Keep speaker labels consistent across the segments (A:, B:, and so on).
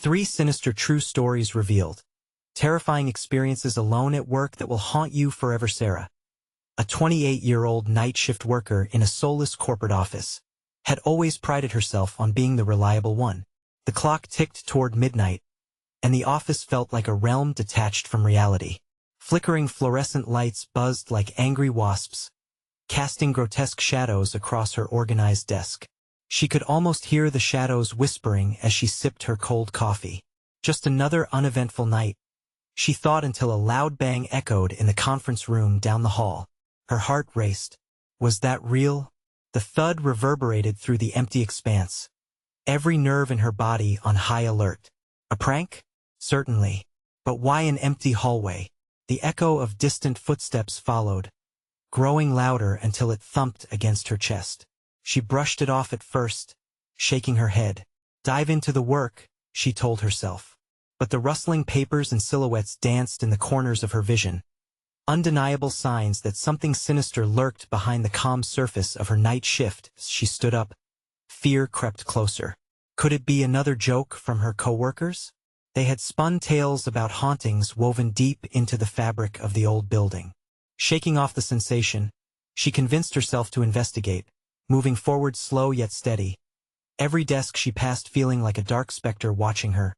A: 3 sinister true stories revealed. Terrifying experiences alone at work that will haunt you forever. Sarah, a 28-year-old night shift worker in a soulless corporate office, had always prided herself on being the reliable one. The clock ticked toward midnight, and the office felt like a realm detached from reality. Flickering fluorescent lights buzzed like angry wasps, casting grotesque shadows across her organized desk. She could almost hear the shadows whispering as she sipped her cold coffee. Just another uneventful night, she thought, until a loud bang echoed in the conference room down the hall. Her heart raced. Was that real? The thud reverberated through the empty expanse, every nerve in her body on high alert. A prank? Certainly. But why an empty hallway? The echo of distant footsteps followed, growing louder until it thumped against her chest. She brushed it off at first, shaking her head. Dive into the work, she told herself. But the rustling papers and silhouettes danced in the corners of her vision, undeniable signs that something sinister lurked behind the calm surface of her night shift. As she stood up, fear crept closer. Could it be another joke from her coworkers? They had spun tales about hauntings woven deep into the fabric of the old building. Shaking off the sensation, she convinced herself to investigate, moving forward slow yet steady, every desk she passed feeling like a dark specter watching her.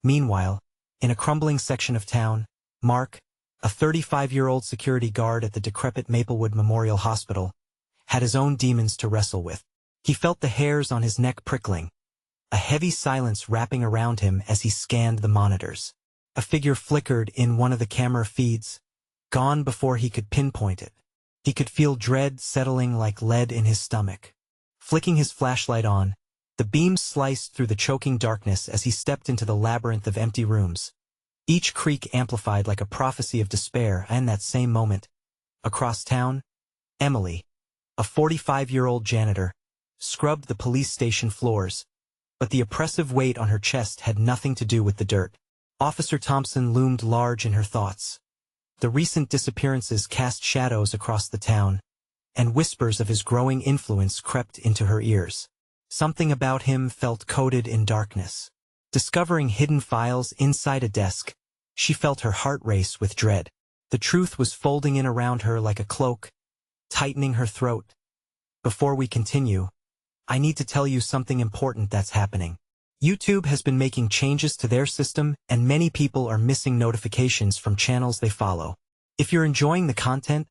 A: Meanwhile, in a crumbling section of town, Mark, a 35-year-old security guard at the decrepit Maplewood Memorial Hospital, had his own demons to wrestle with. He felt the hairs on his neck prickling, a heavy silence wrapping around him as he scanned the monitors. A figure flickered in one of the camera feeds, gone before he could pinpoint it. He could feel dread settling like lead in his stomach. Flicking his flashlight on, the beam sliced through the choking darkness as he stepped into the labyrinth of empty rooms, each creak amplified like a prophecy of despair. And that same moment, across town, Emily, a 45-year-old janitor, scrubbed the police station floors, but the oppressive weight on her chest had nothing to do with the dirt. Officer Thompson loomed large in her thoughts. The recent disappearances cast shadows across the town, and whispers of his growing influence crept into her ears. Something about him felt coated in darkness. Discovering hidden files inside a desk, she felt her heart race with dread. The truth was folding in around her like a cloak, tightening her throat. Before we continue, I need to tell you something important that's happening. YouTube has been making changes to their system, and many people are missing notifications from channels they follow. If you're enjoying the content,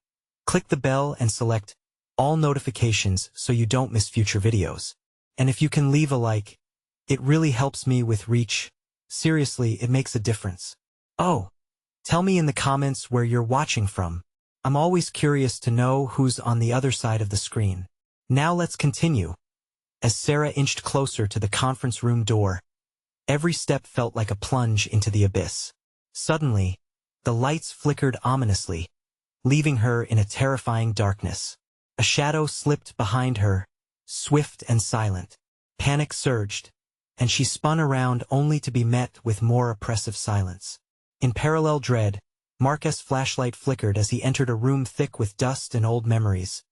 A: click the bell and select all notifications so you don't miss future videos. And if you can leave a like, it really helps me with reach. Seriously, it makes a difference. Oh, tell me in the comments where you're watching from. I'm always curious to know who's on the other side of the screen. Now let's continue. As Sarah inched closer to the conference room door, every step felt like a plunge into the abyss. Suddenly, the lights flickered ominously, leaving her in a terrifying darkness. A shadow slipped behind her, swift and silent. Panic surged, and she spun around only to be met with more oppressive silence. In parallel dread, Mark's flashlight flickered as he entered a room thick with dust and old memories,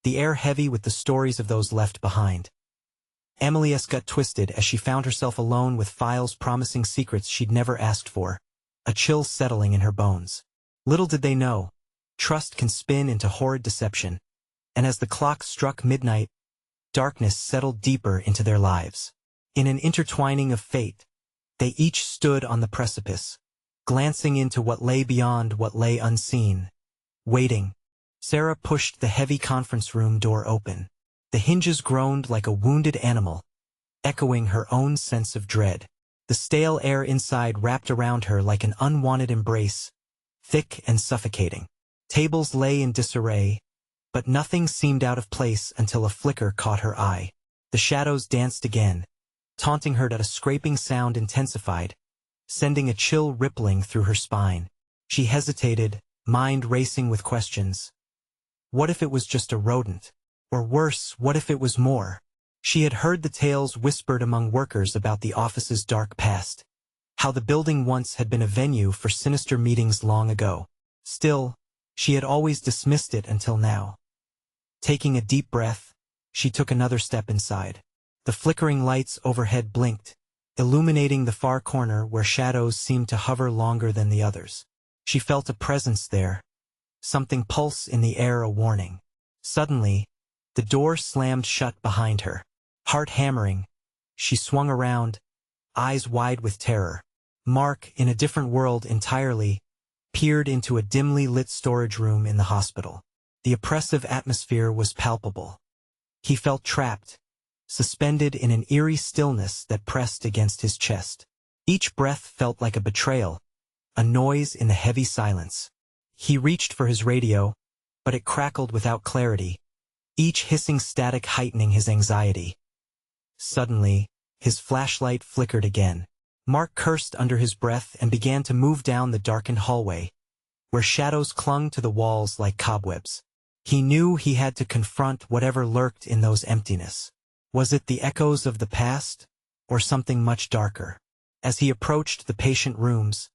A: the air heavy with the stories of those left behind. Emily's gut twisted as she found herself alone with files promising secrets she'd never asked for, a chill settling in her bones. Little did they know, trust can spin into horrid deception, and as the clock struck midnight, darkness settled deeper into their lives. In an intertwining of fate, they each stood on the precipice, glancing into what lay beyond what lay unseen. Waiting. Sarah pushed the heavy conference room door open. The hinges groaned like a wounded animal, echoing her own sense of dread. The stale air inside wrapped around her like an unwanted embrace, thick and suffocating. Tables lay in disarray, but nothing seemed out of place until a flicker caught her eye. The shadows danced again, taunting her. That a scraping sound intensified, sending a chill rippling through her spine. She hesitated, mind racing with questions. What if it was just a rodent? Or worse, what if it was more? She had heard the tales whispered among workers about the office's dark past, how the building once had been a venue for sinister meetings long ago. Still, she had always dismissed it until now. Taking a deep breath, she took another step inside. The flickering lights overhead blinked, illuminating the far corner where shadows seemed to hover longer than the others. She felt a presence there, something pulse in the air, a warning. Suddenly, the door slammed shut behind her. Heart hammering, she swung around, eyes wide with terror. Mark, in a different world entirely, peered into a dimly lit storage room in the hospital. The oppressive atmosphere was palpable. He felt trapped, suspended in an eerie stillness that pressed against his chest. Each breath felt like a betrayal, a noise in the heavy silence. He reached for his radio, but it crackled without clarity, each hissing static heightening his anxiety. Suddenly, his flashlight flickered again. Mark cursed under his breath and began to move down the darkened hallway, where shadows clung to the walls like cobwebs. He knew he had to confront whatever lurked in those emptiness. Was it the echoes of the past, or something much darker? As he approached the patient rooms,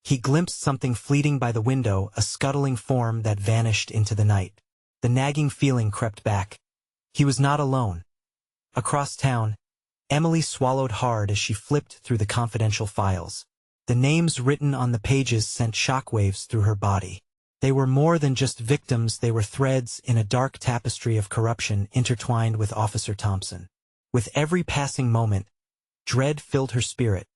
A: he glimpsed something fleeting by the window, a scuttling form that vanished into the night. The nagging feeling crept back. He was not alone. Across town, Emily swallowed hard as she flipped through the confidential files. The names written on the pages sent shockwaves through her body. They were more than just victims, they were threads in a dark tapestry of corruption intertwined with Officer Thompson. With every passing moment, dread filled her spirit,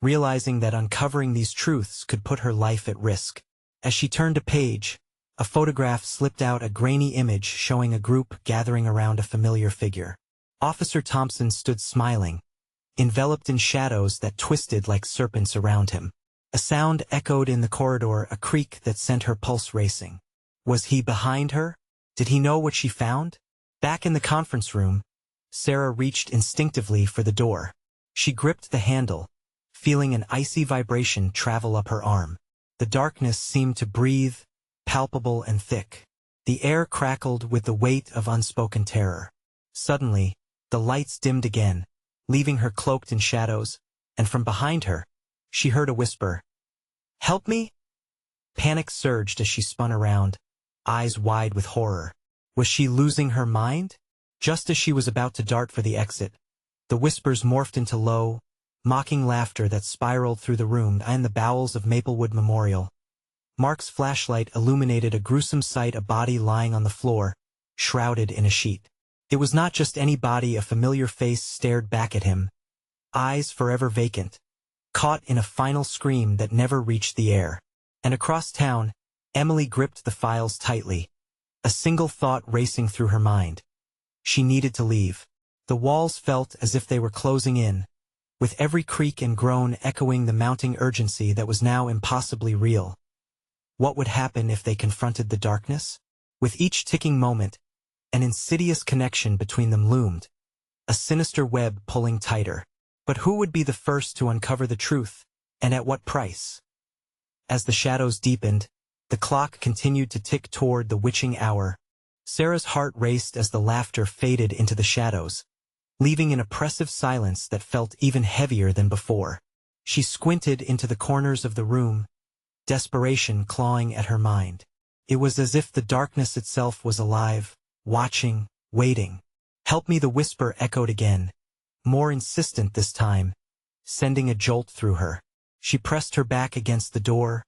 A: realizing that uncovering these truths could put her life at risk. As she turned a page, a photograph slipped out, a grainy image showing a group gathering around a familiar figure. Officer Thompson stood smiling, enveloped in shadows that twisted like serpents around him. A sound echoed in the corridor, a creak that sent her pulse racing. Was he behind her? Did he know what she found? Back in the conference room, Sarah reached instinctively for the door. She gripped the handle, feeling an icy vibration travel up her arm. The darkness seemed to breathe, palpable and thick. The air crackled with the weight of unspoken terror. Suddenly, the lights dimmed again, leaving her cloaked in shadows, and from behind her, she heard a whisper. "Help me?" Panic surged as she spun around, eyes wide with horror. Was she losing her mind? Just as she was about to dart for the exit, the whispers morphed into low, mocking laughter that spiraled through the room. In the bowels of Maplewood Memorial, Mark's flashlight illuminated a gruesome sight, a body lying on the floor, shrouded in a sheet. It was not just any body, a familiar face stared back at him, eyes forever vacant, caught in a final scream that never reached the air. And across town, Emily gripped the files tightly, a single thought racing through her mind. She needed to leave. The walls felt as if they were closing in, with every creak and groan echoing the mounting urgency that was now impossibly real. What would happen if they confronted the darkness? With each ticking moment, an insidious connection between them loomed, a sinister web pulling tighter. But who would be the first to uncover the truth, and at what price? As the shadows deepened, the clock continued to tick toward the witching hour. Sarah's heart raced as the laughter faded into the shadows, leaving an oppressive silence that felt even heavier than before. She squinted into the corners of the room, desperation clawing at her mind. It was as if the darkness itself was alive, watching, waiting. "Help me," the whisper echoed again, more insistent this time, sending a jolt through her. She pressed her back against the door,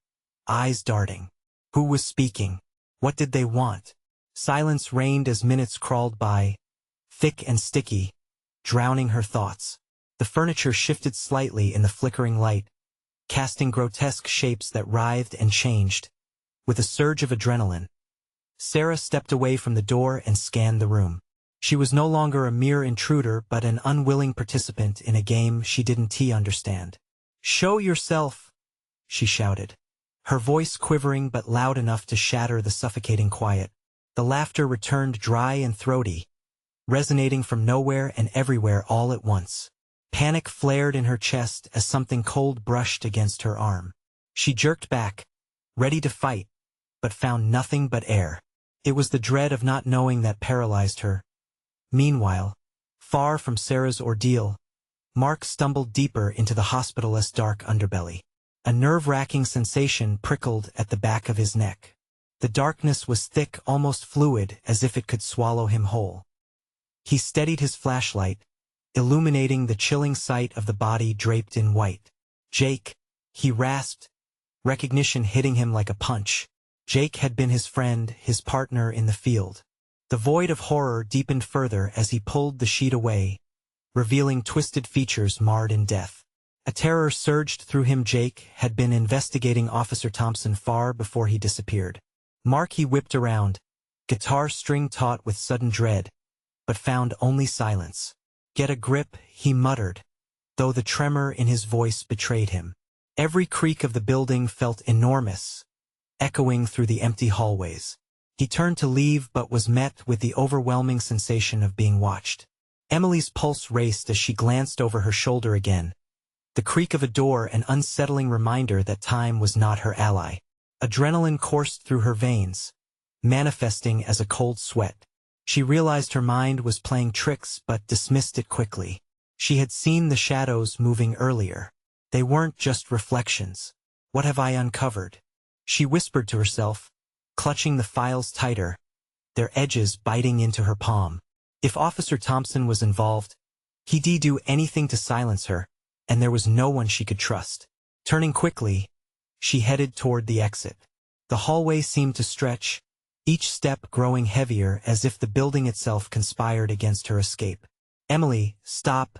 A: eyes darting. Who was speaking? What did they want? Silence reigned as minutes crawled by, thick and sticky, drowning her thoughts. The furniture shifted slightly in the flickering light, casting grotesque shapes that writhed and changed. With a surge of adrenaline, Sarah stepped away from the door and scanned the room. She was no longer a mere intruder but an unwilling participant in a game she didn't understand. "Show yourself!" she shouted, her voice quivering but loud enough to shatter the suffocating quiet. The laughter returned dry and throaty, resonating from nowhere and everywhere all at once. Panic flared in her chest as something cold brushed against her arm. She jerked back, ready to fight, but found nothing but air. It was the dread of not knowing that paralyzed her. Meanwhile, far from Sarah's ordeal, Mark stumbled deeper into the hospital's dark underbelly. A nerve-wracking sensation prickled at the back of his neck. The darkness was thick, almost fluid, as if it could swallow him whole. He steadied his flashlight, illuminating the chilling sight of the body draped in white. "Jake," he rasped, recognition hitting him like a punch. Jake had been his friend, his partner in the field. The void of horror deepened further as he pulled the sheet away, revealing twisted features marred in death. A terror surged through him. Jake had been investigating Officer Thompson far before he disappeared. Mark, he whipped around, guitar string taut with sudden dread, but found only silence. "Get a grip," he muttered, though the tremor in his voice betrayed him. Every creak of the building felt enormous, echoing through the empty hallways. He turned to leave but was met with the overwhelming sensation of being watched. Emily's pulse raced as she glanced over her shoulder again. The creak of a door, an unsettling reminder that time was not her ally. Adrenaline coursed through her veins, manifesting as a cold sweat. She realized her mind was playing tricks but dismissed it quickly. She had seen the shadows moving earlier. They weren't just reflections. "What have I uncovered?" she whispered to herself, clutching the files tighter, their edges biting into her palm. If Officer Thompson was involved, he'd do anything to silence her, and there was no one she could trust. Turning quickly, she headed toward the exit. The hallway seemed to stretch, each step growing heavier as if the building itself conspired against her escape. "Emily, stop!"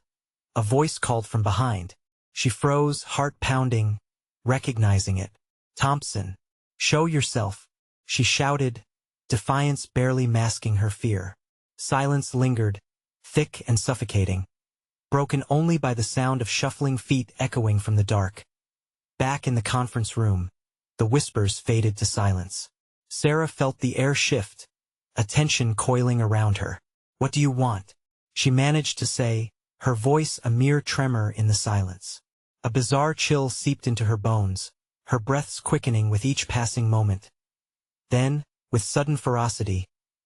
A: a voice called from behind. She froze, heart pounding, recognizing it. "Thompson, show yourself," she shouted, defiance barely masking her fear. Silence lingered, thick and suffocating, broken only by the sound of shuffling feet echoing from the dark. Back in the conference room, the whispers faded to silence. Sarah felt the air shift, a tension coiling around her. "What do you want?" she managed to say, her voice a mere tremor in the silence. A bizarre chill seeped into her bones, her breaths quickening with each passing moment. Then, with sudden ferocity,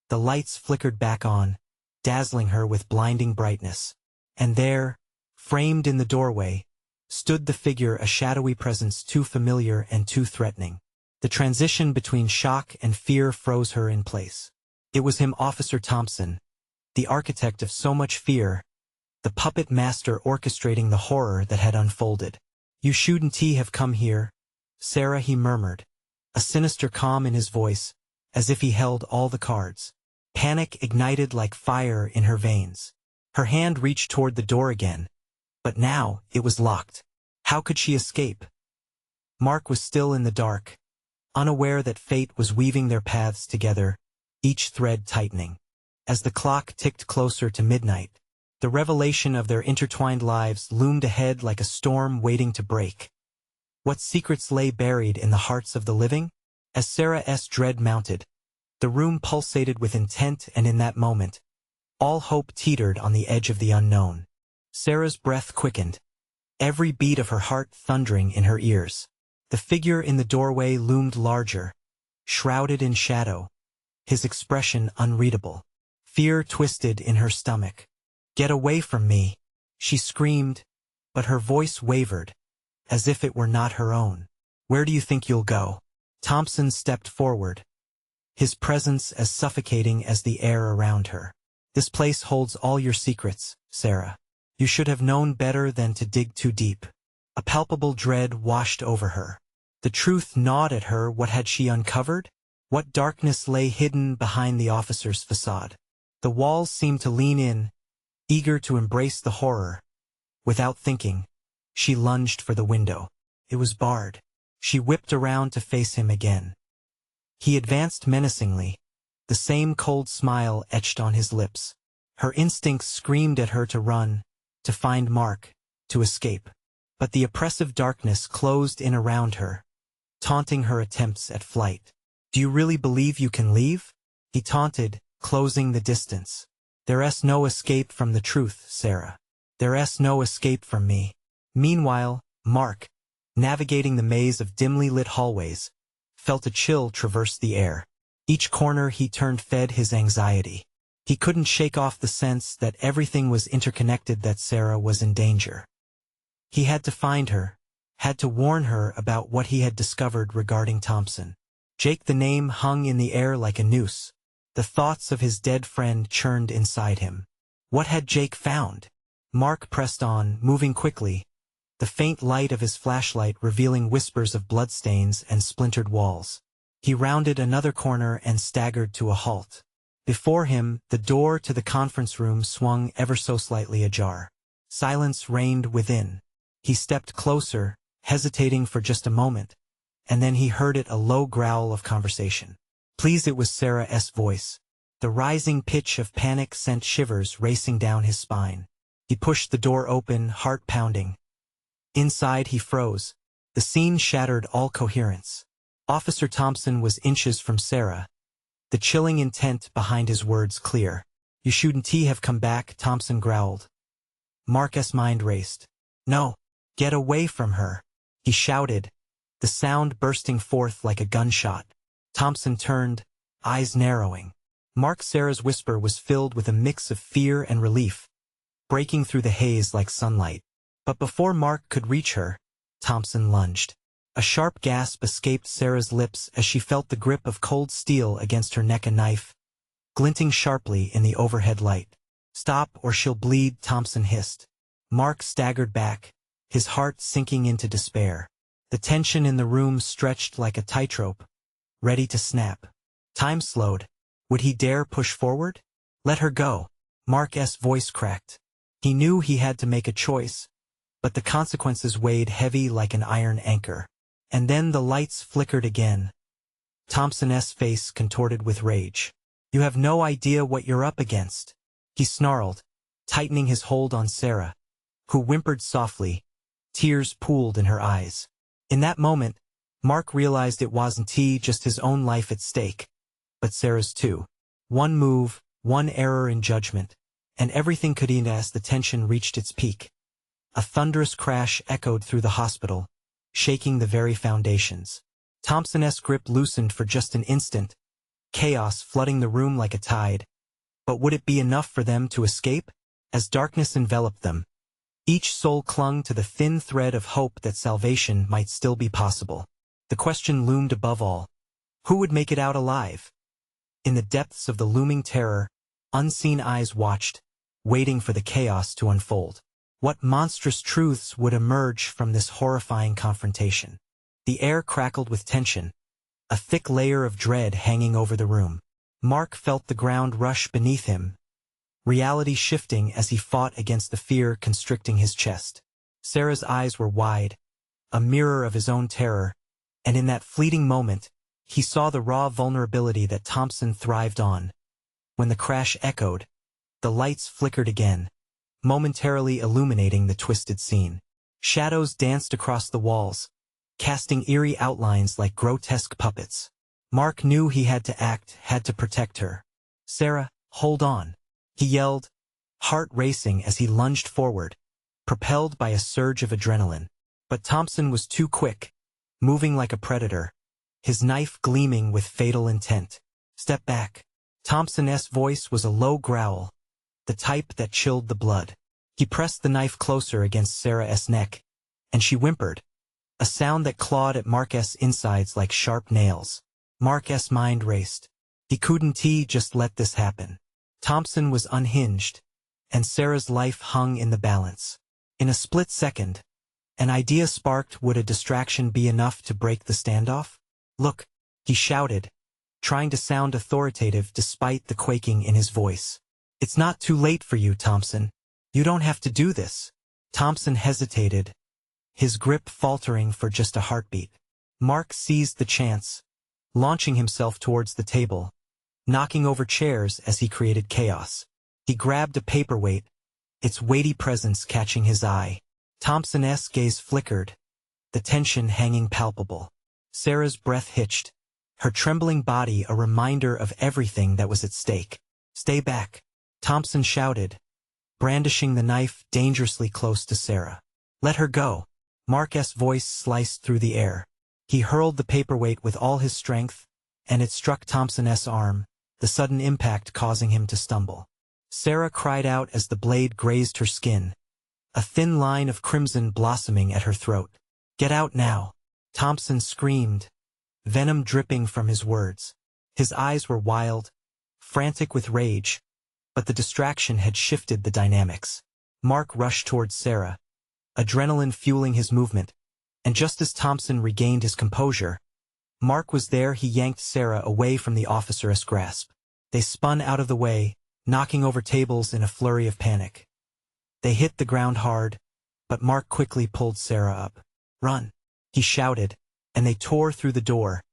A: the lights flickered back on, dazzling her with blinding brightness. And there, framed in the doorway, stood the figure, a shadowy presence too familiar and too threatening. The transition between shock and fear froze her in place. It was him, Officer Thompson, the architect of so much fear, the puppet master orchestrating the horror that had unfolded. "You shouldn't have come here, Sarah," he murmured, a sinister calm in his voice, as if he held all the cards. Panic ignited like fire in her veins. Her hand reached toward the door again, but now it was locked. How could she escape? Mark was still in the dark, unaware that fate was weaving their paths together, each thread tightening. As the clock ticked closer to midnight, the revelation of their intertwined lives loomed ahead like a storm waiting to break. What secrets lay buried in the hearts of the living? As Sarah's dread mounted, the room pulsated with intent, and in that moment, all hope teetered on the edge of the unknown. Sarah's breath quickened, every beat of her heart thundering in her ears. The figure in the doorway loomed larger, shrouded in shadow, his expression unreadable. Fear twisted in her stomach. "Get away from me," she screamed, but her voice wavered, as if it were not her own. "Where do you think you'll go?" Thompson stepped forward, his presence as suffocating as the air around her. "This place holds all your secrets, Sarah. You should have known better than to dig too deep." A palpable dread washed over her. The truth gnawed at her. What had she uncovered? What darkness lay hidden behind the officer's facade? The walls seemed to lean in, eager to embrace the horror. Without thinking, she lunged for the window. It was barred. She whipped around to face him again. He advanced menacingly, the same cold smile etched on his lips. Her instincts screamed at her to run, to find Mark, to escape. But the oppressive darkness closed in around her, taunting her attempts at flight. "Do you really believe you can leave?" he taunted, closing the distance. "There's no escape from the truth, Sarah. There's no escape from me." Meanwhile, Mark, navigating the maze of dimly lit hallways, felt a chill traverse the air. Each corner he turned fed his anxiety. He couldn't shake off the sense that everything was interconnected, that Sarah was in danger. He had to find her, had to warn her about what he had discovered regarding Thompson. Jake, the name hung in the air like a noose. The thoughts of his dead friend churned inside him. What had Jake found? Mark pressed on, moving quickly, the faint light of his flashlight revealing whispers of bloodstains and splintered walls. He rounded another corner and staggered to a halt. Before him, the door to the conference room swung ever so slightly ajar. Silence reigned within. He stepped closer, hesitating for just a moment, and then he heard a low growl of conversation. "Please," it was Sarah's voice. The rising pitch of panic sent shivers racing down his spine. He pushed the door open, heart pounding. Inside he froze. The scene shattered all coherence. Officer Thompson was inches from Sarah, the chilling intent behind his words clear. "You shouldn't have come back," Thompson growled. Mark's mind raced. "No, get away from her," he shouted, the sound bursting forth like a gunshot. Thompson turned, eyes narrowing. Sarah's whisper was filled with a mix of fear and relief, breaking through the haze like sunlight. But before Mark could reach her, Thompson lunged. A sharp gasp escaped Sarah's lips as she felt the grip of cold steel against her neck, a knife, glinting sharply in the overhead light. "Stop or she'll bleed," Thompson hissed. Mark staggered back, his heart sinking into despair. The tension in the room stretched like a tightrope, ready to snap. Time slowed. Would he dare push forward? "Let her go." Mark's voice cracked. He knew he had to make a choice, but the consequences weighed heavy like an iron anchor. And then the lights flickered again. Thompson's face contorted with rage. "You have no idea what you're up against," he snarled, tightening his hold on Sarah, who whimpered softly. Tears pooled in her eyes. In that moment, Mark realized it wasn't just his own life at stake, but Sarah's too. One move, one error in judgment, and everything could end as the tension reached its peak. A thunderous crash echoed through the hospital, shaking the very foundations. Thompson's grip loosened for just an instant, chaos flooding the room like a tide. But would it be enough for them to escape? As darkness enveloped them, each soul clung to the thin thread of hope that salvation might still be possible. The question loomed above all: who would make it out alive? In the depths of the looming terror, unseen eyes watched, waiting for the chaos to unfold. What monstrous truths would emerge from this horrifying confrontation? The air crackled with tension, a thick layer of dread hanging over the room. Mark felt the ground rush beneath him, reality shifting as he fought against the fear constricting his chest. Sarah's eyes were wide, a mirror of his own terror, and in that fleeting moment, he saw the raw vulnerability that Thompson thrived on. When the crash echoed, the lights flickered again, momentarily illuminating the twisted scene. Shadows danced across the walls, casting eerie outlines like grotesque puppets. Mark knew he had to act, had to protect her. "Sarah, hold on," he yelled, heart racing as he lunged forward, propelled by a surge of adrenaline. But Thompson was too quick, moving like a predator, his knife gleaming with fatal intent. "Step back." Thompson's voice was a low growl, the type that chilled the blood. He pressed the knife closer against Sarah's neck, and she whimpered, a sound that clawed at Mark's insides like sharp nails. Mark's mind raced. He couldn't just let this happen. Thompson was unhinged, and Sarah's life hung in the balance. In a split second, an idea sparked. Would a distraction be enough to break the standoff? "Look," he shouted, trying to sound authoritative despite the quaking in his voice. "It's not too late for you, Thompson. You don't have to do this." Thompson hesitated, his grip faltering for just a heartbeat. Mark seized the chance, launching himself towards the table, knocking over chairs as he created chaos. He grabbed a paperweight, its weighty presence catching his eye. Thompson's gaze flickered, the tension hanging palpable. Sarah's breath hitched, her trembling body a reminder of everything that was at stake. "Stay back," Thompson shouted, brandishing the knife dangerously close to Sarah. "Let her go." Mark's voice sliced through the air. He hurled the paperweight with all his strength, and it struck Thompson's arm, the sudden impact causing him to stumble. Sarah cried out as the blade grazed her skin, a thin line of crimson blossoming at her throat. "Get out now," Thompson screamed, venom dripping from his words. His eyes were wild, frantic with rage, but the distraction had shifted the dynamics. Mark rushed towards Sarah, adrenaline fueling his movement, and just as Thompson regained his composure, Mark was there. He yanked Sarah away from the officer's grasp. They spun out of the way, knocking over tables in a flurry of panic. They hit the ground hard, but Mark quickly pulled Sarah up. "Run!" he shouted, and they tore through the door.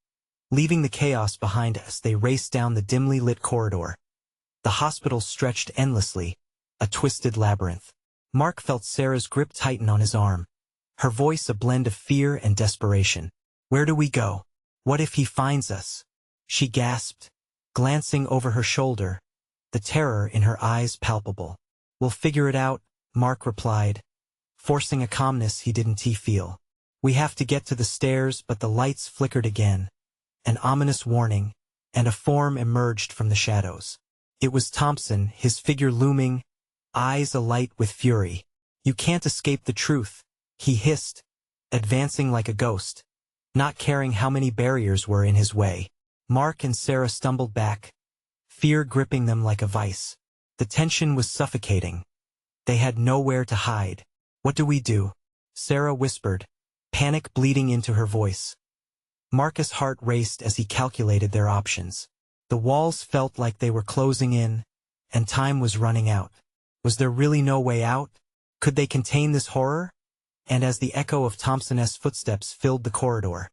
A: Leaving the chaos behind us, they raced down the dimly lit corridor. The hospital stretched endlessly, a twisted labyrinth. Mark felt Sarah's grip tighten on his arm, her voice a blend of fear and desperation. "Where do we go? What if he finds us?" she gasped, glancing over her shoulder, the terror in her eyes palpable. "We'll figure it out," Mark replied, forcing a calmness he didn't feel. "We have to get to the stairs," but the lights flickered again, an ominous warning, and a form emerged from the shadows. It was Thompson, his figure looming, eyes alight with fury. "You can't escape the truth," he hissed, advancing like a ghost, not caring how many barriers were in his way. Mark and Sarah stumbled back, fear gripping them like a vice. The tension was suffocating. They had nowhere to hide. "What do we do?" Sarah whispered, panic bleeding into her voice. Marcus' heart raced as he calculated their options. The walls felt like they were closing in, and time was running out. Was there really no way out? Could they contain this horror? And as the echo of Thompson's footsteps filled the corridor,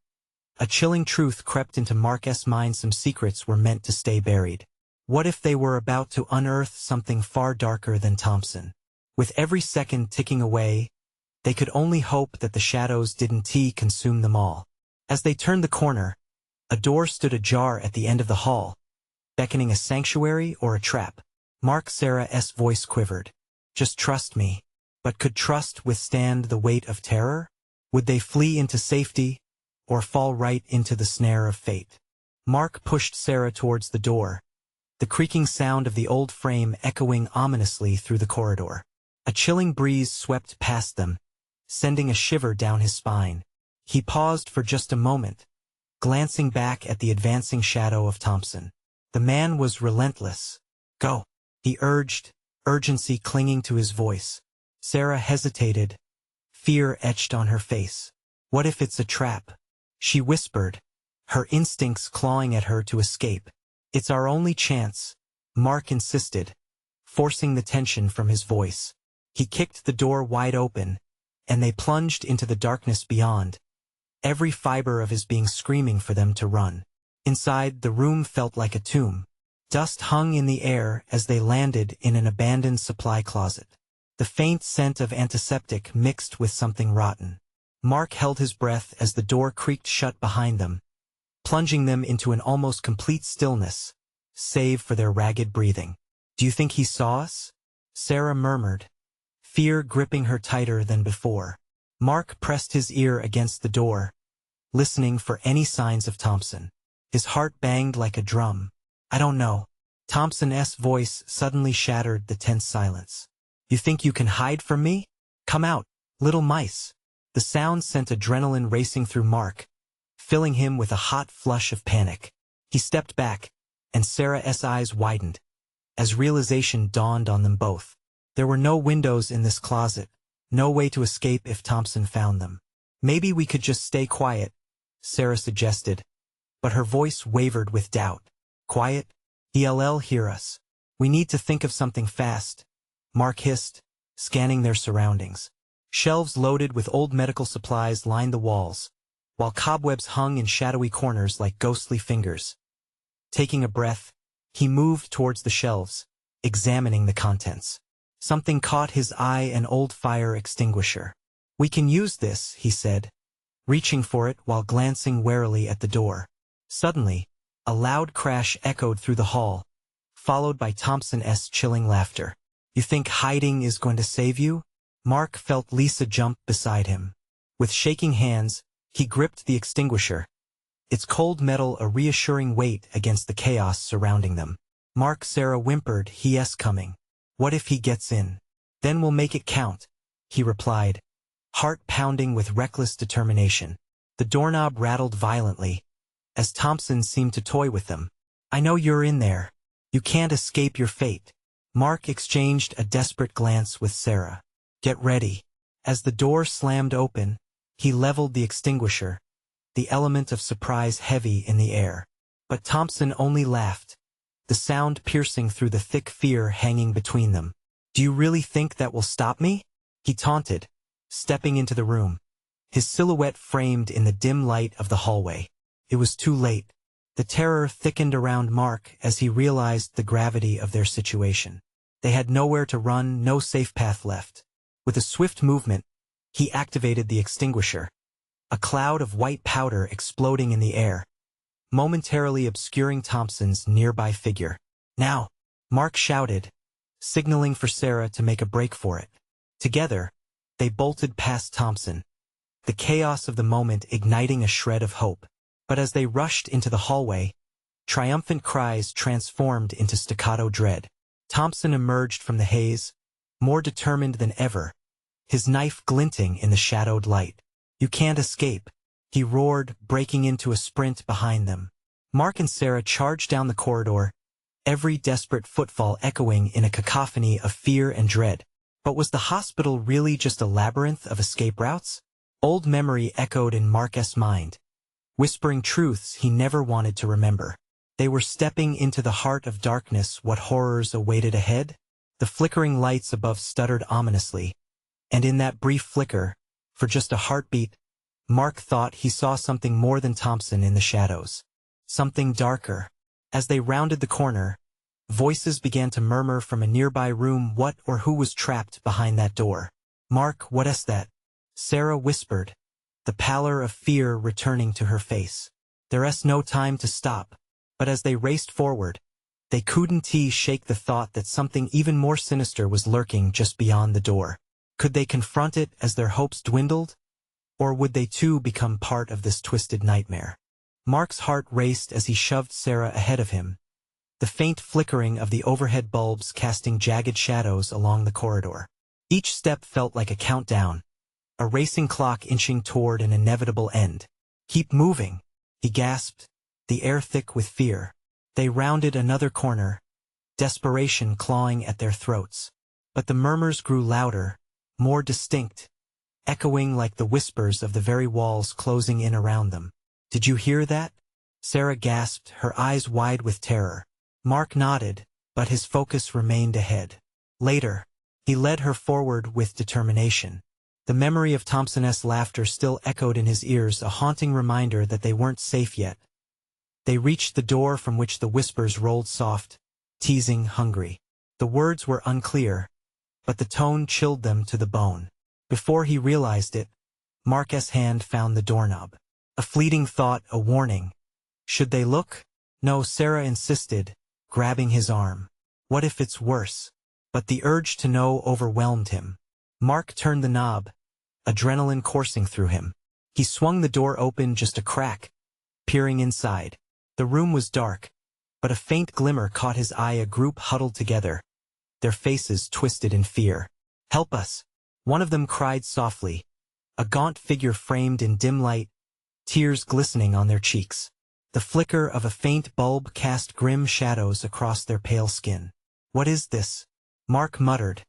A: a chilling truth crept into Marcus' mind. Some secrets were meant to stay buried. What if they were about to unearth something far darker than Thompson? With every second ticking away, they could only hope that the shadows didn't consume them all. As they turned the corner, a door stood ajar at the end of the hall, beckoning a sanctuary or a trap. Sarah's voice quivered. "Just trust me." But could trust withstand the weight of terror? Would they flee into safety, or fall right into the snare of fate? Mark pushed Sarah towards the door, the creaking sound of the old frame echoing ominously through the corridor. A chilling breeze swept past them, sending a shiver down his spine. He paused for just a moment, glancing back at the advancing shadow of Thompson. The man was relentless. "Go," he urged, urgency clinging to his voice. Sarah hesitated, fear etched on her face. "What if it's a trap?" she whispered, her instincts clawing at her to escape. "It's our only chance," Mark insisted, forcing the tension from his voice. He kicked the door wide open, and they plunged into the darkness beyond, every fiber of his being screaming for them to run. Inside, the room felt like a tomb. Dust hung in the air as they landed in an abandoned supply closet. The faint scent of antiseptic mixed with something rotten. Mark held his breath as the door creaked shut behind them, plunging them into an almost complete stillness, save for their ragged breathing. "Do you think he saw us?" Sarah murmured, fear gripping her tighter than before. Mark pressed his ear against the door, listening for any signs of Thompson. His heart banged like a drum. "I don't know." Thompson's voice suddenly shattered the tense silence. "You think you can hide from me? Come out, little mice." The sound sent adrenaline racing through Mark, filling him with a hot flush of panic. He stepped back, and Sarah's eyes widened, as realization dawned on them both. There were no windows in this closet, no way to escape if Thompson found them. "Maybe we could just stay quiet," Sarah suggested, but her voice wavered with doubt. "Quiet? He'll hear us. We need to think of something fast," Mark hissed, scanning their surroundings. Shelves loaded with old medical supplies lined the walls, while cobwebs hung in shadowy corners like ghostly fingers. Taking a breath, he moved towards the shelves, examining the contents. Something caught his eye: an old fire extinguisher. "We can use this," he said, reaching for it while glancing warily at the door. Suddenly, a loud crash echoed through the hall, followed by Thompson's chilling laughter. "You think hiding is going to save you?" Mark felt Lisa jump beside him. With shaking hands, he gripped the extinguisher, its cold metal a reassuring weight against the chaos surrounding them. Sarah whimpered, "He's coming. What if he gets in? Then we'll make it count," he replied, heart pounding with reckless determination. The doorknob rattled violently, as Thompson seemed to toy with them. "I know you're in there. You can't escape your fate." Mark exchanged a desperate glance with Sarah. "Get ready." As the door slammed open, he leveled the extinguisher, the element of surprise heavy in the air. But Thompson only laughed, the sound piercing through the thick fear hanging between them. "Do you really think that will stop me?" he taunted, stepping into the room, his silhouette framed in the dim light of the hallway. It was too late. The terror thickened around Mark as he realized the gravity of their situation. They had nowhere to run, no safe path left. With a swift movement, he activated the extinguisher, a cloud of white powder exploding in the air, momentarily obscuring Thompson's nearby figure. "Now!" Mark shouted, signaling for Sarah to make a break for it. Together, they bolted past Thompson, the chaos of the moment igniting a shred of hope. But as they rushed into the hallway, triumphant cries transformed into staccato dread. Thompson emerged from the haze, more determined than ever, his knife glinting in the shadowed light. "You can't escape," he roared, breaking into a sprint behind them. Mark and Sarah charged down the corridor, every desperate footfall echoing in a cacophony of fear and dread. But was the hospital really just a labyrinth of escape routes? Old memory echoed in Mark's mind, whispering truths he never wanted to remember. They were stepping into the heart of darkness. What horrors awaited ahead? The flickering lights above stuttered ominously, and in that brief flicker, for just a heartbeat, Mark thought he saw something more than Thompson in the shadows. Something darker. As they rounded the corner, voices began to murmur from a nearby room. What or who was trapped behind that door? "Mark, what's that?" Sarah whispered, the pallor of fear returning to her face. There's no time to stop. But as they raced forward, they couldn't shake the thought that something even more sinister was lurking just beyond the door. Could they confront it as their hopes dwindled? Or would they too become part of this twisted nightmare? Mark's heart raced as he shoved Sarah ahead of him, the faint flickering of the overhead bulbs casting jagged shadows along the corridor. Each step felt like a countdown, a racing clock inching toward an inevitable end. "Keep moving," he gasped, the air thick with fear. They rounded another corner, desperation clawing at their throats. But the murmurs grew louder, more distinct, echoing like the whispers of the very walls closing in around them. "Did you hear that?" Sarah gasped, her eyes wide with terror. Mark nodded, but his focus remained ahead. Later, he led her forward with determination. The memory of Thompson's laughter still echoed in his ears, a haunting reminder that they weren't safe yet. They reached the door from which the whispers rolled soft, teasing, hungry. The words were unclear, but the tone chilled them to the bone. Before he realized it, Mark's hand found the doorknob. A fleeting thought, a warning. Should they look? No, Sarah insisted, grabbing his arm. What if it's worse? But the urge to know overwhelmed him. Mark turned the knob, adrenaline coursing through him. He swung the door open just a crack, peering inside. The room was dark, but a faint glimmer caught his eye. A group huddled together, their faces twisted in fear. "Help us!" one of them cried softly, a gaunt figure framed in dim light, tears glistening on their cheeks. The flicker of a faint bulb cast grim shadows across their pale skin. "What is this?" Mark muttered,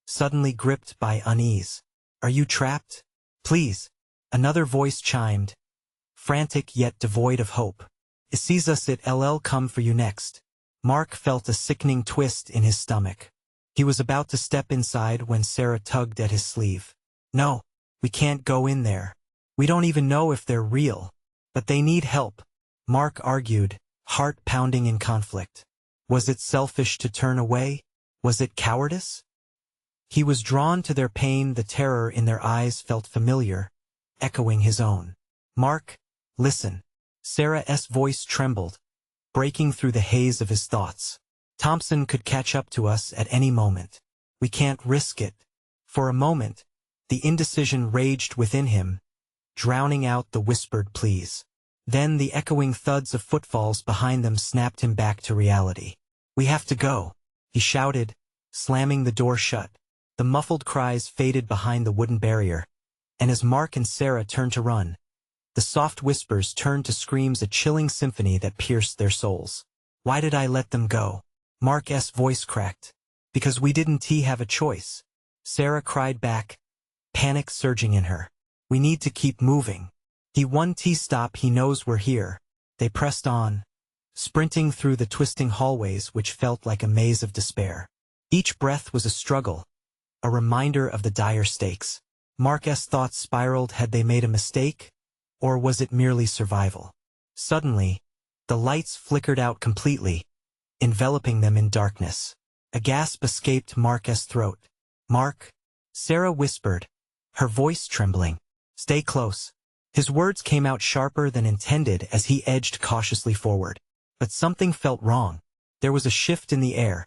A: suddenly gripped by unease. "Are you trapped? Please." Another voice chimed, frantic yet devoid of hope. "It sees us, it'll come for you next." Mark felt a sickening twist in his stomach. He was about to step inside when Sarah tugged at his sleeve. "No, we can't go in there. We don't even know if they're real. But they need help," Mark argued, heart pounding in conflict. Was it selfish to turn away? Was it cowardice? He was drawn to their pain. The terror in their eyes felt familiar, echoing his own. "Mark, listen." Sarah's voice trembled, breaking through the haze of his thoughts. "Thompson could catch up to us at any moment. We can't risk it." For a moment, the indecision raged within him, drowning out the whispered pleas. Then the echoing thuds of footfalls behind them snapped him back to reality. "We have to go," he shouted, slamming the door shut. The muffled cries faded behind the wooden barrier, and as Mark and Sarah turned to run, the soft whispers turned to screams, a chilling symphony that pierced their souls. "Why did I let them go?" Mark's voice cracked. Because we didn't have a choice. Sarah cried back, panic surging in her. We need to keep moving. Stop, he knows we're here. They pressed on, sprinting through the twisting hallways which felt like a maze of despair. Each breath was a struggle, a reminder of the dire stakes. Mark's thoughts spiraled. Had they made a mistake? Or was it merely survival? Suddenly, the lights flickered out completely, enveloping them in darkness. A gasp escaped Mark's throat. Mark? Sarah whispered, her voice trembling. Stay close. His words came out sharper than intended as he edged cautiously forward. But something felt wrong. There was a shift in the air,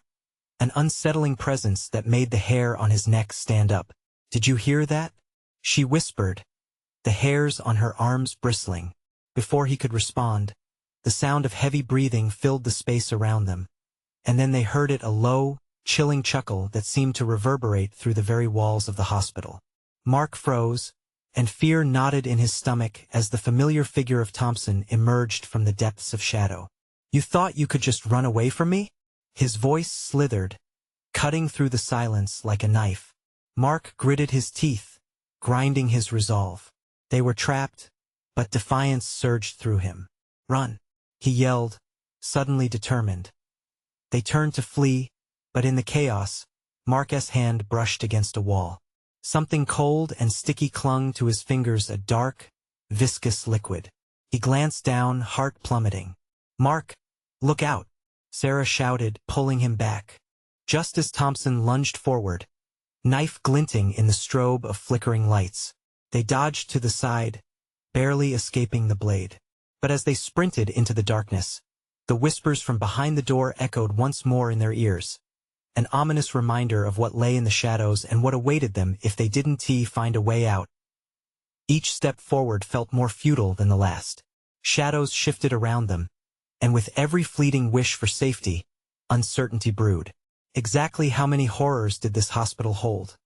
A: an unsettling presence that made the hair on his neck stand up. Did you hear that? She whispered, the hairs on her arms bristling. Before he could respond, the sound of heavy breathing filled the space around them. And then they heard it, a low, chilling chuckle that seemed to reverberate through the very walls of the hospital. Mark froze, and fear knotted in his stomach as the familiar figure of Thompson emerged from the depths of shadow. You thought you could just run away from me? His voice slithered, cutting through the silence like a knife. Mark gritted his teeth, grinding his resolve. They were trapped, but defiance surged through him. Run, he yelled, suddenly determined. They turned to flee, but in the chaos, Mark's hand brushed against a wall. Something cold and sticky clung to his fingers, a dark, viscous liquid. He glanced down, heart plummeting. Mark, look out, Sarah shouted, pulling him back. Just as Thompson lunged forward, knife glinting in the strobe of flickering lights. They dodged to the side, barely escaping the blade. But as they sprinted into the darkness, the whispers from behind the door echoed once more in their ears. An ominous reminder of what lay in the shadows and what awaited them if they didn't find a way out. Each step forward felt more futile than the last. Shadows shifted around them, and with every fleeting wish for safety, uncertainty brewed. Exactly how many horrors did this hospital hold?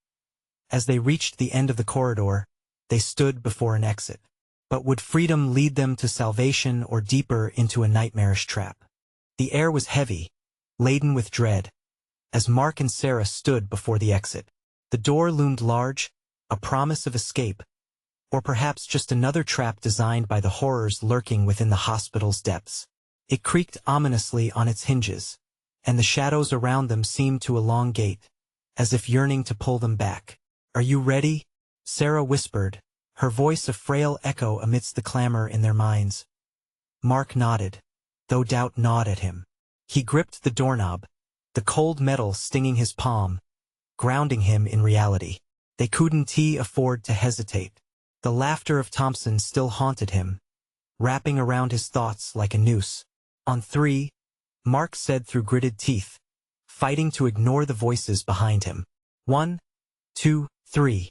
A: As they reached the end of the corridor, they stood before an exit. But would freedom lead them to salvation or deeper into a nightmarish trap? The air was heavy, laden with dread, as Mark and Sarah stood before the exit. The door loomed large, a promise of escape, or perhaps just another trap designed by the horrors lurking within the hospital's depths. It creaked ominously on its hinges, and the shadows around them seemed to elongate, as if yearning to pull them back. Are you ready? Sarah whispered, her voice a frail echo amidst the clamor in their minds. Mark nodded, though doubt gnawed at him. He gripped the doorknob, the cold metal stinging his palm, grounding him in reality. They couldn't afford to hesitate. The laughter of Thompson still haunted him, wrapping around his thoughts like a noose. On three, Mark said through gritted teeth, fighting to ignore the voices behind him. 1, 2, 3.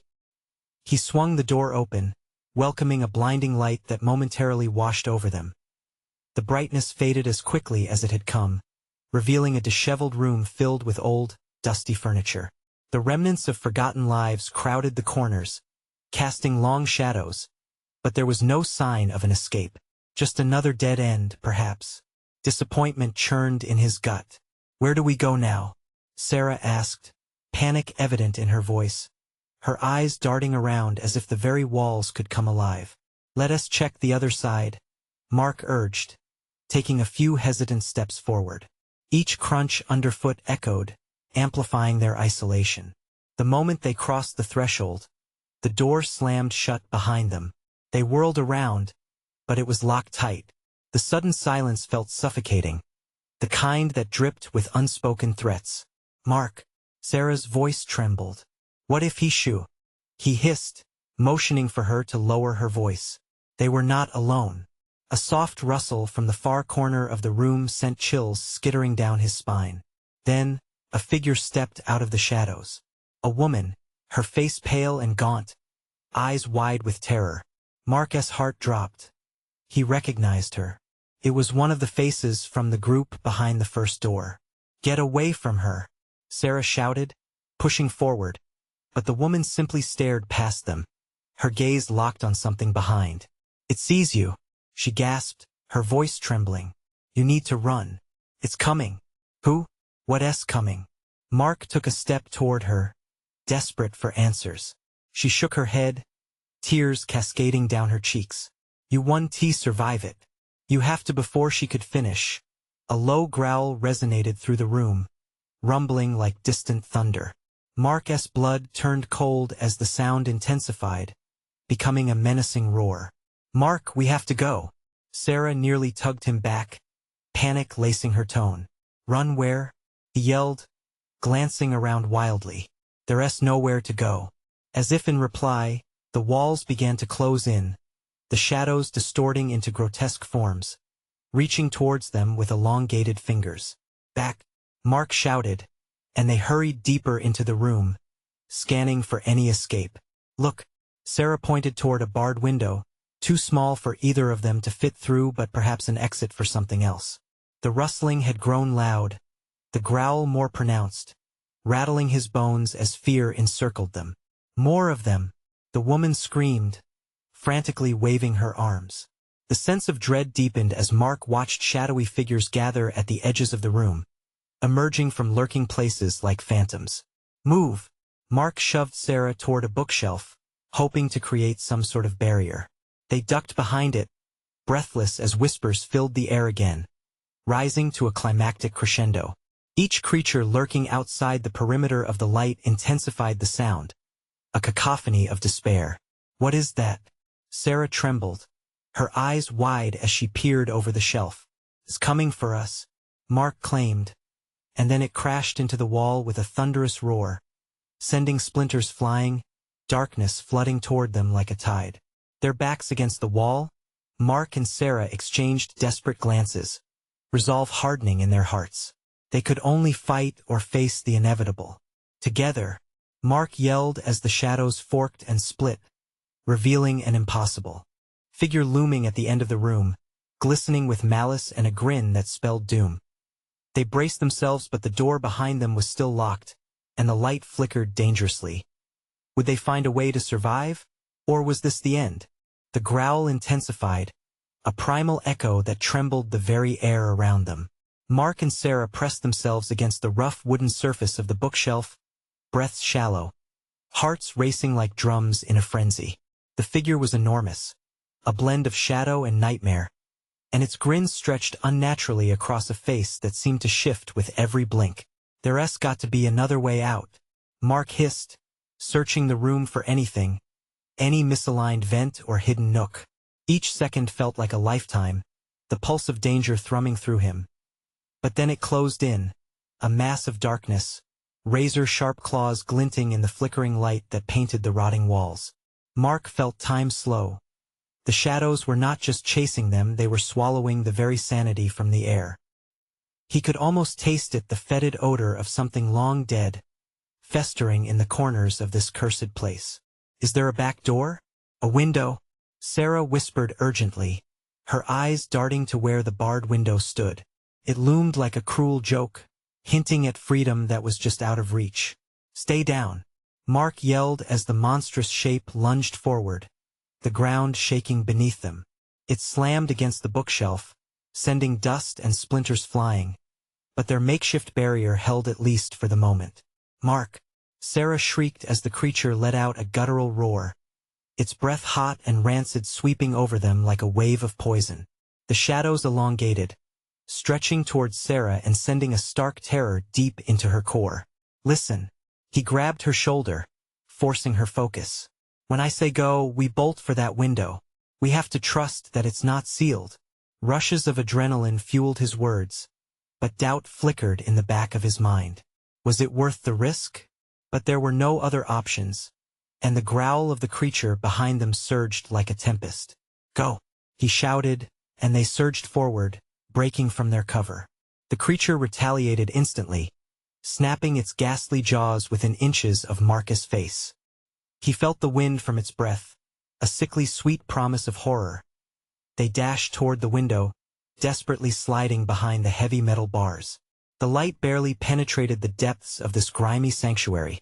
A: He swung the door open, welcoming a blinding light that momentarily washed over them. The brightness faded as quickly as it had come, revealing a disheveled room filled with old, dusty furniture. The remnants of forgotten lives crowded the corners, casting long shadows, but there was no sign of an escape. Just another dead end, perhaps. Disappointment churned in his gut. Where do we go now? Sarah asked, panic evident in her voice, her eyes darting around as if the very walls could come alive. Let us check the other side, Mark urged, taking a few hesitant steps forward. Each crunch underfoot echoed, amplifying their isolation. The moment they crossed the threshold, the door slammed shut behind them. They whirled around, but it was locked tight. The sudden silence felt suffocating, the kind that dripped with unspoken threats. Mark, Sarah's voice trembled. What if he shoo? He hissed, motioning for her to lower her voice. They were not alone. A soft rustle from the far corner of the room sent chills skittering down his spine. Then, a figure stepped out of the shadows. A woman, her face pale and gaunt, eyes wide with terror. Mark's heart dropped. He recognized her. It was one of the faces from the group behind the first door. Get away from her, Sarah shouted, pushing forward, but the woman simply stared past them, her gaze locked on something behind. It sees you, she gasped, her voice trembling. You need to run. It's coming. Who? What's coming? Mark took a step toward her, desperate for answers. She shook her head, tears cascading down her cheeks. You won't survive it. You have to. Before she could finish, a low growl resonated through the room, rumbling like distant thunder. Mark's blood turned cold as the sound intensified, becoming a menacing roar. Mark, we have to go. Sarah nearly tugged him back, panic lacing her tone. Run where? He yelled, glancing around wildly. There's nowhere to go. As if in reply, the walls began to close in, the shadows distorting into grotesque forms, reaching towards them with elongated fingers. Back, Mark shouted, and they hurried deeper into the room, scanning for any escape. Look, Sarah pointed toward a barred window, too small for either of them to fit through, but perhaps an exit for something else. The rustling had grown loud, the growl more pronounced, rattling his bones as fear encircled them. More of them, the woman screamed, frantically waving her arms. The sense of dread deepened as Mark watched shadowy figures gather at the edges of the room, emerging from lurking places like phantoms. Move! Mark shoved Sarah toward a bookshelf, hoping to create some sort of barrier. They ducked behind it, breathless as whispers filled the air again, rising to a climactic crescendo. Each creature lurking outside the perimeter of the light intensified the sound, a cacophony of despair. What is that? Sarah trembled, her eyes wide as she peered over the shelf. It's coming for us, Mark claimed, and then it crashed into the wall with a thunderous roar, sending splinters flying, darkness flooding toward them like a tide. Their backs against the wall, Mark and Sarah exchanged desperate glances, resolve hardening in their hearts. They could only fight or face the inevitable. Together, Mark yelled as the shadows forked and split, revealing an impossible figure looming at the end of the room, glistening with malice and a grin that spelled doom. They braced themselves, but the door behind them was still locked, and the light flickered dangerously. Would they find a way to survive? Or was this the end? The growl intensified, a primal echo that trembled the very air around them. Mark and Sarah pressed themselves against the rough wooden surface of the bookshelf, breaths shallow, hearts racing like drums in a frenzy. The figure was enormous, a blend of shadow and nightmare, and its grin stretched unnaturally across a face that seemed to shift with every blink. There's got to be another way out, Mark hissed, searching the room for anything, any misaligned vent or hidden nook. Each second felt like a lifetime, the pulse of danger thrumming through him. But then it closed in, a mass of darkness, razor-sharp claws glinting in the flickering light that painted the rotting walls. Mark felt time slow. The shadows were not just chasing them, they were swallowing the very sanity from the air. He could almost taste it, the fetid odor of something long dead, festering in the corners of this cursed place. Is there a back door? A window? Sarah whispered urgently, her eyes darting to where the barred window stood. It loomed like a cruel joke, hinting at freedom that was just out of reach. Stay down, Mark yelled as the monstrous shape lunged forward, the ground shaking beneath them. It slammed against the bookshelf, sending dust and splinters flying, but their makeshift barrier held at least for the moment. Mark! Sarah shrieked as the creature let out a guttural roar, its breath hot and rancid sweeping over them like a wave of poison. The shadows elongated, stretching towards Sarah and sending a stark terror deep into her core. Listen. He grabbed her shoulder, forcing her focus. When I say go, we bolt for that window. We have to trust that it's not sealed. Rushes of adrenaline fueled his words, but doubt flickered in the back of his mind. Was it worth the risk? But there were no other options, and the growl of the creature behind them surged like a tempest. Go! He shouted, and they surged forward, breaking from their cover. The creature retaliated instantly, snapping its ghastly jaws within inches of Marcus' face. He felt the wind from its breath, a sickly sweet promise of horror. They dashed toward the window, desperately sliding behind the heavy metal bars. The light barely penetrated the depths of this grimy sanctuary,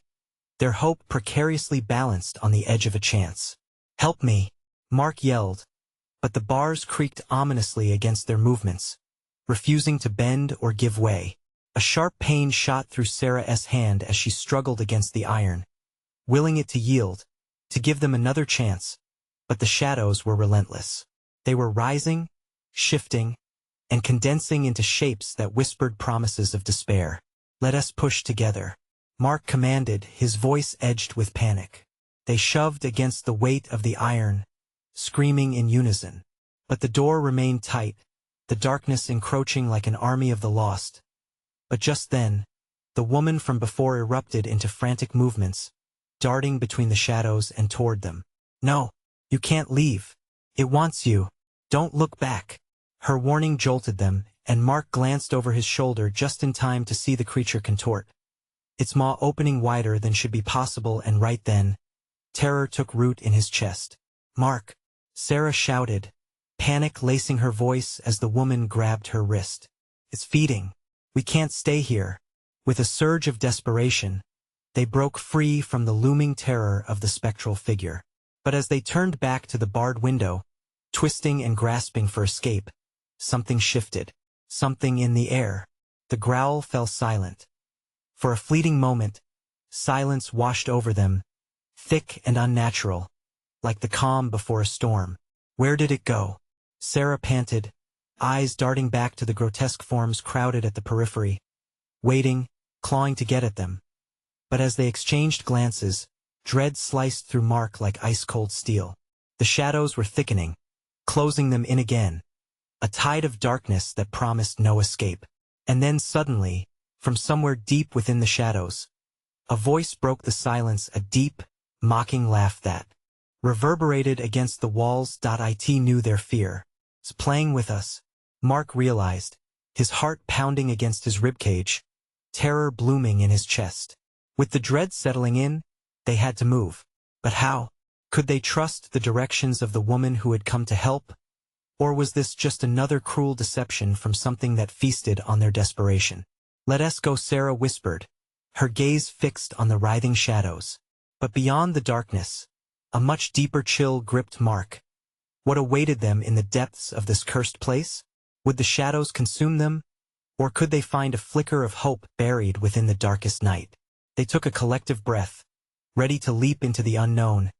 A: their hope precariously balanced on the edge of a chance. Help me! Mark yelled, but the bars creaked ominously against their movements, refusing to bend or give way. A sharp pain shot through Sarah's hand as she struggled against the iron, willing it to yield, to give them another chance, but the shadows were relentless. They were rising, shifting, and condensing into shapes that whispered promises of despair. "Let us push together," Mark commanded, his voice edged with panic. They shoved against the weight of the iron, screaming in unison. But the door remained tight, the darkness encroaching like an army of the lost. But just then, the woman from before erupted into frantic movements, darting between the shadows and toward them. "No, you can't leave. It wants you. Don't look back." Her warning jolted them, and Mark glanced over his shoulder just in time to see the creature contort, its maw opening wider than should be possible, and right then, terror took root in his chest. "Mark!" Sarah shouted, panic lacing her voice as the woman grabbed her wrist. "It's feeding. We can't stay here." With a surge of desperation, they broke free from the looming terror of the spectral figure. But as they turned back to the barred window, twisting and grasping for escape, something shifted. Something in the air. The growl fell silent. For a fleeting moment, silence washed over them, thick and unnatural, like the calm before a storm. "Where did it go?" Sarah panted, eyes darting back to the grotesque forms crowded at the periphery, waiting, clawing to get at them. But as they exchanged glances, dread sliced through Mark like ice-cold steel. The shadows were thickening, closing them in again, a tide of darkness that promised no escape. And then suddenly, from somewhere deep within the shadows, a voice broke the silence, a deep, mocking laugh that reverberated against the walls. It knew their fear. "It's playing with us," Mark realized, his heart pounding against his ribcage, terror blooming in his chest. With the dread settling in, they had to move. But how? Could they trust the directions of the woman who had come to help? Or was this just another cruel deception from something that feasted on their desperation? "Let us go," Sarah whispered, her gaze fixed on the writhing shadows. But beyond the darkness, a much deeper chill gripped Mark. What awaited them in the depths of this cursed place? Would the shadows consume them? Or could they find a flicker of hope buried within the darkest night? They took a collective breath, ready to leap into the unknown,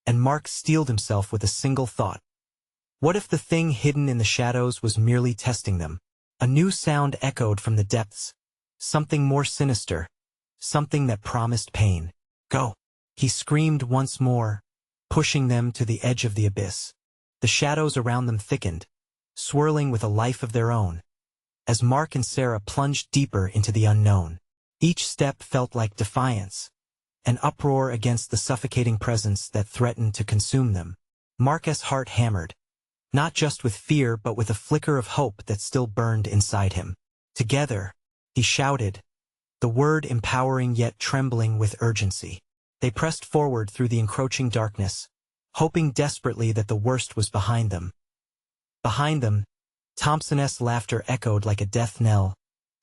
A: and Mark steeled himself with a single thought. What if the thing hidden in the shadows was merely testing them? A new sound echoed from the depths, something more sinister, something that promised pain. "Go!" he screamed once more, pushing them to the edge of the abyss. The shadows around them thickened, swirling with a life of their own, as Mark and Sarah plunged deeper into the unknown. Each step felt like defiance, an uproar against the suffocating presence that threatened to consume them. Mark's heart hammered, not just with fear but with a flicker of hope that still burned inside him. "Together," he shouted, the word empowering yet trembling with urgency. They pressed forward through the encroaching darkness, hoping desperately that the worst was behind them. Behind them, Thompson's laughter echoed like a death knell,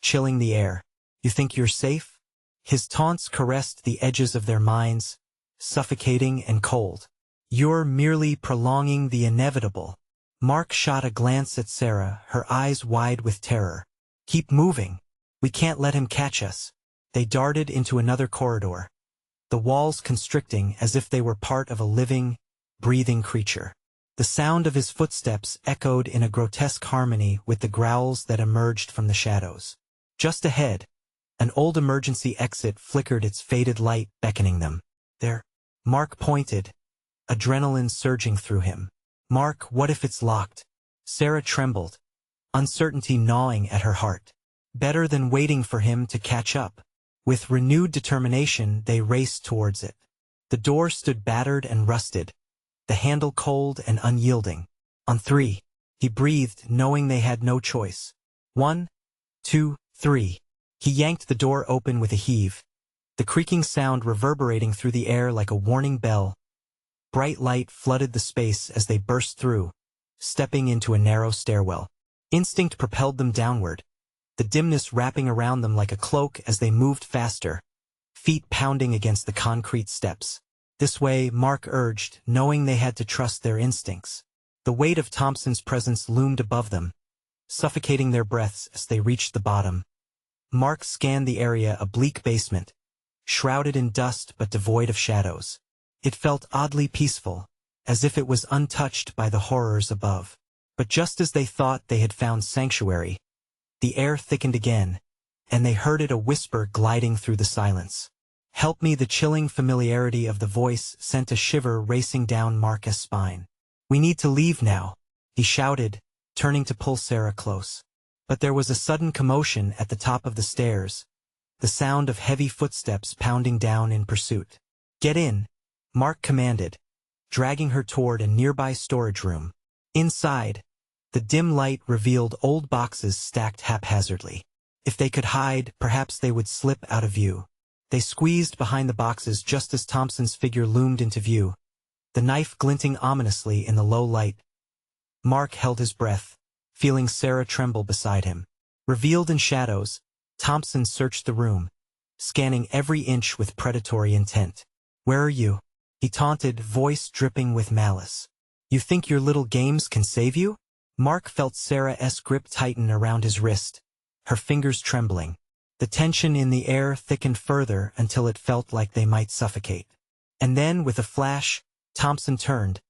A: chilling the air. "You think you're safe?" His taunts caressed the edges of their minds, suffocating and cold. "You're merely prolonging the inevitable." Mark shot a glance at Sarah, her eyes wide with terror. "Keep moving. We can't let him catch us." They darted into another corridor, the walls constricting as if they were part of a living, breathing creature. The sound of his footsteps echoed in a grotesque harmony with the growls that emerged from the shadows. Just ahead, an old emergency exit flickered its faded light, beckoning them. "There." Mark pointed, adrenaline surging through him. "Mark, what if it's locked?" Sarah trembled, uncertainty gnawing at her heart. Better than waiting for him to catch up. With renewed determination, they raced towards it. The door stood battered and rusted, the handle cold and unyielding. "On three," he breathed, knowing they had no choice. 1, 2, 3. He yanked the door open with a heave, the creaking sound reverberating through the air like a warning bell. Bright light flooded the space as they burst through, stepping into a narrow stairwell. Instinct propelled them downward, the dimness wrapping around them like a cloak as they moved faster, feet pounding against the concrete steps. "This way," Mark urged, knowing they had to trust their instincts. The weight of Thompson's presence loomed above them, suffocating their breaths as they reached the bottom. Mark scanned the area, a bleak basement, shrouded in dust but devoid of shadows. It felt oddly peaceful, as if it was untouched by the horrors above. But just as they thought they had found sanctuary, the air thickened again, and they heard it, a whisper gliding through the silence. "Help me!" The chilling familiarity of the voice sent a shiver racing down Mark's spine. "We need to leave now," he shouted, turning to pull Sarah close. But there was a sudden commotion at the top of the stairs, the sound of heavy footsteps pounding down in pursuit. "Get in," Mark commanded, dragging her toward a nearby storage room. Inside, the dim light revealed old boxes stacked haphazardly. If they could hide, perhaps they would slip out of view. They squeezed behind the boxes just as Thompson's figure loomed into view, the knife glinting ominously in the low light. Mark held his breath, feeling Sarah tremble beside him. Revealed in shadows, Thompson searched the room, scanning every inch with predatory intent. "Where are you?" he taunted, voice dripping with malice. "You think your little games can save you?" Mark felt Sarah's grip tighten around his wrist, her fingers trembling. The tension in the air thickened further until it felt like they might suffocate. And then, with a flash, Thompson turned,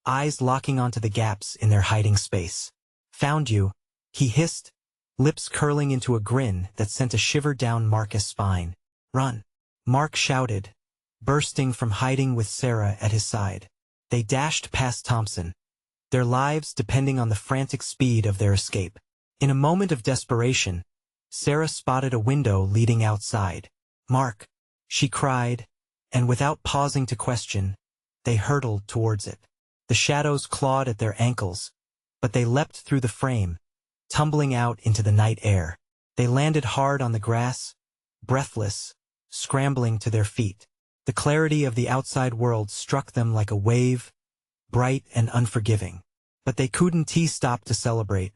A: eyes locking onto the gaps in their hiding space. "Found you," he hissed, lips curling into a grin that sent a shiver down Mark's spine. "Run!" Mark shouted, bursting from hiding with Sarah at his side. They dashed past Thompson, their lives depending on the frantic speed of their escape. In a moment of desperation, Sarah spotted a window leading outside. "Mark!" she cried, and without pausing to question, they hurtled towards it. The shadows clawed at their ankles, but they leapt through the frame, tumbling out into the night air. They landed hard on the grass, breathless, scrambling to their feet. The clarity of the outside world struck them like a wave, bright and unforgiving. But they couldn't stop to celebrate.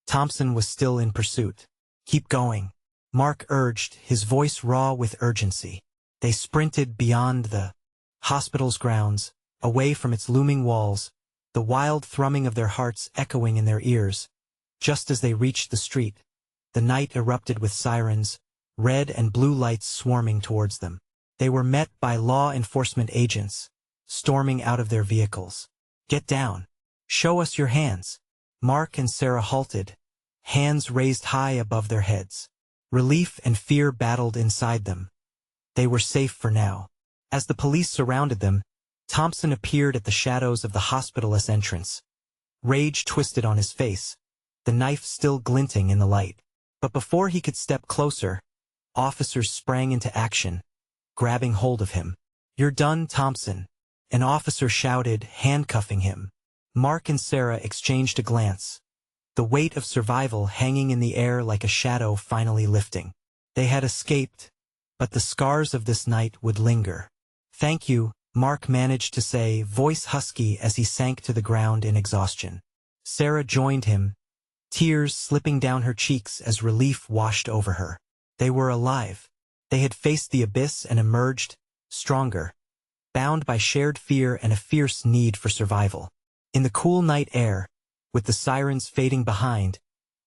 A: Thompson was still in pursuit. "Keep going," Mark urged, his voice raw with urgency. They sprinted beyond the hospital's grounds, away from its looming walls, the wild thrumming of their hearts echoing in their ears. Just as they reached the street, the night erupted with sirens, red and blue lights swarming towards them. They were met by law enforcement agents, storming out of their vehicles. "Get down. Show us your hands." Mark and Sarah halted, hands raised high above their heads. Relief and fear battled inside them. They were safe for now. As the police surrounded them, Thompson appeared at the shadows of the hospital's entrance, rage twisted on his face, the knife still glinting in the light. But before he could step closer, officers sprang into action, grabbing hold of him. "You're done, Thompson," an officer shouted, handcuffing him. Mark and Sarah exchanged a glance, the weight of survival hanging in the air like a shadow finally lifting. They had escaped, but the scars of this night would linger. "Thank you," Mark managed to say, voice husky as he sank to the ground in exhaustion. Sarah joined him, tears slipping down her cheeks as relief washed over her. They were alive. They had faced the abyss and emerged, stronger, bound by shared fear and a fierce need for survival. In the cool night air, with the sirens fading behind,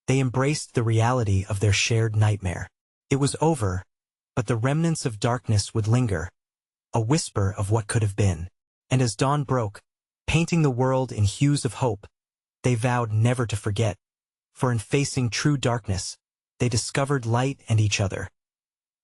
A: they embraced the reality of their shared nightmare. It was over, but the remnants of darkness would linger, a whisper of what could have been. And as dawn broke, painting the world in hues of hope, they vowed never to forget. For in facing true darkness, they discovered light and each other.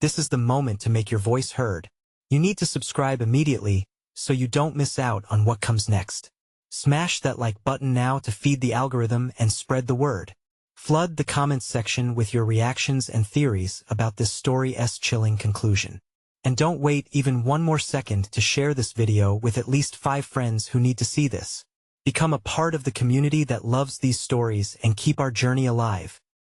A: This is the moment to make your voice heard. You need to subscribe immediately so you don't miss out on what comes next. Smash that like button now to feed the algorithm and spread the word. Flood the comments section with your reactions and theories about this story's chilling conclusion. And don't wait even one more second to share this video with at least 5 friends who need to see this. Become a part of the community that loves these stories and keep our journey alive.